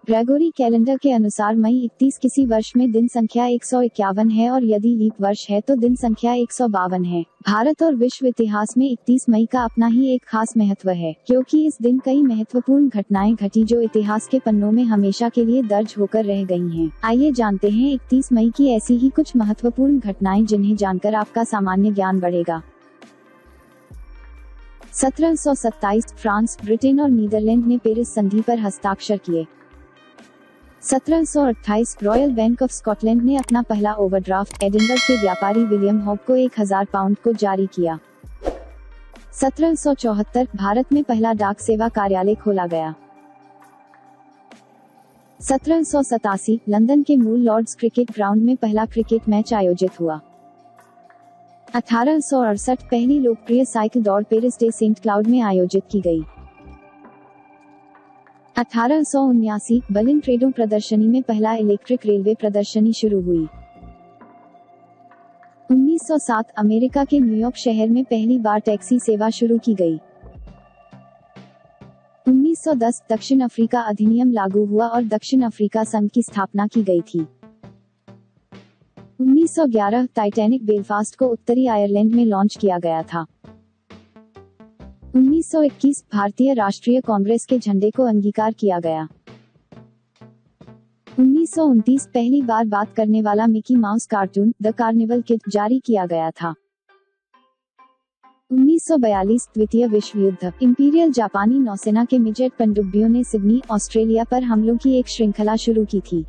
Gregory calendar के अनुसार मई 31 किसी वर्ष में दिन संख्या 151 है और यदि लीप वर्ष है तो दिन संख्या 152 है। भारत और विश्व इतिहास में 31 मई का अपना ही एक खास महत्व है, क्योंकि इस दिन कई महत्वपूर्ण घटनाएं घटी जो इतिहास के पन्नों में हमेशा के लिए दर्ज होकर रह गई हैं। आइए जानते हैं 31 मई की ऐसी ही कुछ महत्वपूर्ण घटनाएं जिन्हें जानकर आपका सामान्य ज्ञान बढ़ेगा। 1727 फ्रांस, ब्रिटेन और नीदरलैंड ने पेरिस संधि पर हस्ताक्षर किए। 1728 रॉयल बैंक ऑफ स्कॉटलैंड ने अपना पहला ओवरड्राफ्ट एडिनबर्ग के व्यापारी विलियम हॉग को 1000 पाउंड को जारी किया। 1774 भारत में पहला डाक सेवा कार्यालय खोला गया। 1787 लंदन के मूल लॉर्ड्स क्रिकेट ग्राउंड में पहला क्रिकेट मैच आयोजित हुआ। 1868 पहली लोकप्रिय साइकिल दौड़ पेरिस डे सेंट क्लाउड में आयोजित की गई। 1879 बर्लिन ट्रेडो प्रदर्शनी में पहला इलेक्ट्रिक रेलवे प्रदर्शनी शुरू हुई। 1907 अमेरिका के न्यूयॉर्क शहर में पहली बार टैक्सी सेवा शुरू की गई। 1910 दक्षिण अफ्रीका अधिनियम लागू हुआ और दक्षिण अफ्रीका संघ की स्थापना की गई थी। 1911 टाइटैनिक बेलफास्ट को उत्तरी आयरलैंड में लॉन्च किया गया था। 1921 भारतीय राष्ट्रीय कांग्रेस के झंडे को अंगीकार किया गया। 1929 पहली बार बात करने वाला Mickey mouse cartoon the carnival kid जारी किया गया था। 1942 द्वितीय विश्व युद्ध इंपीरियल जापानी नौसेना के मिजेट पनडुब्बियों ने सिडनी, ऑस्ट्रेलिया पर हमलों की एक श्रृंखला शुरू की थी।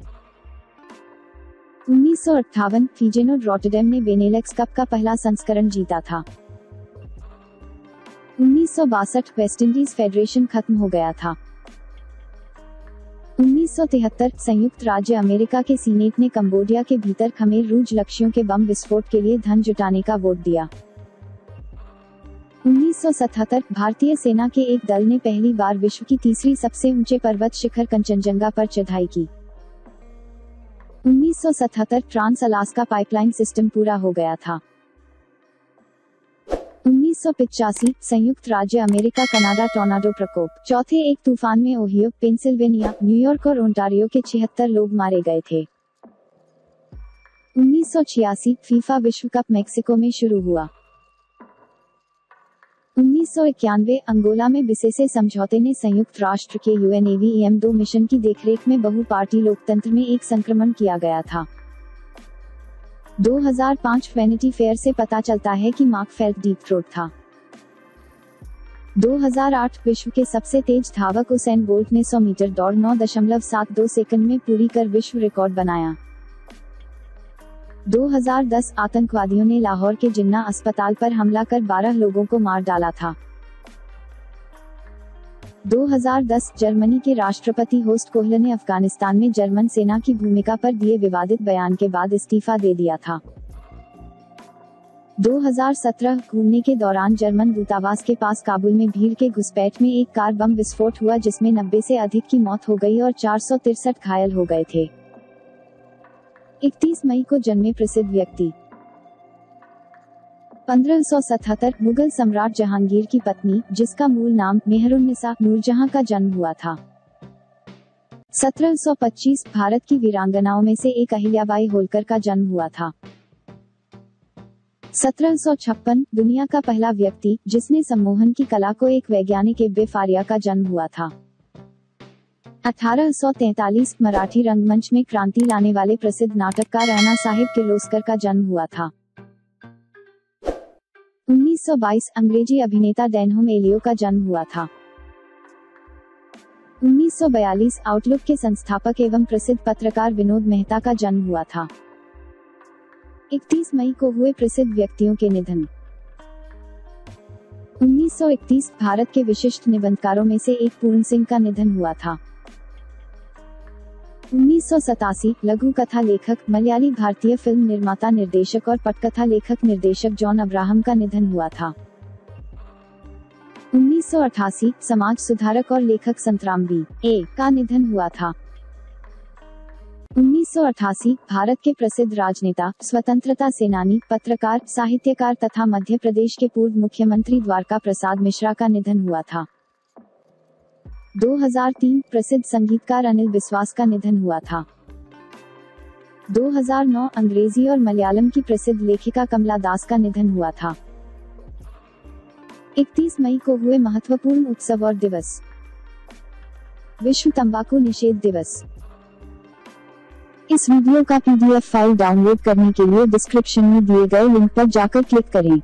1958 फीजेनोर्ड रॉटरडैम ने बेनेलेक्स कप का पहला संस्करण जीता था। 1962 वेस्टइंडीज फेडरेशन खत्म हो गया था। 1973 संयुक्त राज्य अमेरिका के सीनेट ने कंबोडिया के भीतर खमेर रूज लक्ष्यों के बम विस्फोट के लिए धन जुटाने का वोट दिया। 1977 भारतीय सेना के एक दल ने पहली बार विश्व की तीसरी सबसे ऊंचे पर्वत शिखर कंचनजंगा पर चढ़ाई की। 1977 ट्रांस अलास्का पाइपलाइन सिस्टम पूरा हो गया था। 1985 संयुक्त राज्य अमेरिका कनाडा टोर्नाडो प्रकोप चौथे एक तूफान में ओहियो, पेंसिल्वेनिया, न्यूयॉर्क और ओंटारियो के 76 लोग मारे गए थे। 1986 फीफा विश्व कप मेक्सिको में शुरू हुआ। 1991 अंगोला में बिसेसे समझौते ने संयुक्त राष्ट्र के UNAVEM-2 मिशन की देखरेख में बहुपार्टी लोकतंत्र में एक संक्रमण किया गया था। 2005 वैनिटी फेयर से पता चलता है कि मार्क फेल्ट डीप थ्रोट था। 2008 विश्व के सबसे तेज धावक उसेन बोल्ट ने 100 मीटर दौड़ 9.72 सेकंड में पूरी कर विश्व रिकॉर्ड बनाया। 2010 आतंकवादियों ने लाहौर के जिन्ना अस्पताल पर हमला कर 12 लोगों को मार डाला था। 2010 जर्मनी के राष्ट्रपति होस्ट कोहलर ने अफगानिस्तान में जर्मन सेना की भूमिका पर दिए विवादित बयान के बाद इस्तीफा दे दिया था। 2017 घूमने के दौरान जर्मन दूतावास के पास काबुल में भीड़ के घुसपैठ में एक कार बम विस्फोट हुआ जिसमें 90 से अधिक की मौत हो गई और 463 घायल हो गए थे। 31 मई को जन्मे प्रसिद्ध व्यक्ति। 1577 मुगल सम्राट जहांगीर की पत्नी, जिसका मूल नाम मेहरुन्निसा नूरजहां का जन्म हुआ था। 1725 भारत की वीरांगनाओं में से एक अहिल्याबाई होलकर का जन्म हुआ था। 1756 दुनिया का पहला व्यक्ति जिसने सम्मोहन की कला को एक वैज्ञानिक एब्बे फारिया का जन्म हुआ था। 1843 मराठी रंगमंच में क्रांति लाने वाले प्रसिद्ध नाटककार राणा साहेब किर्लोस्कर का जन्म हुआ था। 1922 अंग्रेजी अभिनेता डेनहोम एलियो का जन्म हुआ था। 1942 आउटलुक के संस्थापक एवं प्रसिद्ध पत्रकार विनोद मेहता का जन्म हुआ था। 31 मई को हुए प्रसिद्ध व्यक्तियों के निधन। 1931 भारत के विशिष्ट निबंधकारों में से एक पूर्ण सिंह का निधन हुआ था। 1987 लघु कथा लेखक, मलयाली भारतीय फिल्म निर्माता, निर्देशक और पटकथा लेखक निर्देशक जॉन अब्राहम का निधन हुआ था। 1988 समाज सुधारक और लेखक संतराम बी.ए. का निधन हुआ था। 1988 भारत के प्रसिद्ध राजनेता, स्वतंत्रता सेनानी, पत्रकार, साहित्यकार तथा मध्य प्रदेश के पूर्व मुख्यमंत्री द्वारका प्रसाद मिश्रा का निधन हुआ था। 2003 प्रसिद्ध संगीतकार अनिल बिस्वास का निधन हुआ था। 2009 अंग्रेजी और मलयालम की प्रसिद्ध लेखिका कमला दास का निधन हुआ था। 31 मई को हुए महत्वपूर्ण उत्सव और दिवस। विश्व तंबाकू निषेध दिवस। इस वीडियो का PDF फाइल डाउनलोड करने के लिए डिस्क्रिप्शन में दिए गए लिंक पर जाकर क्लिक करें।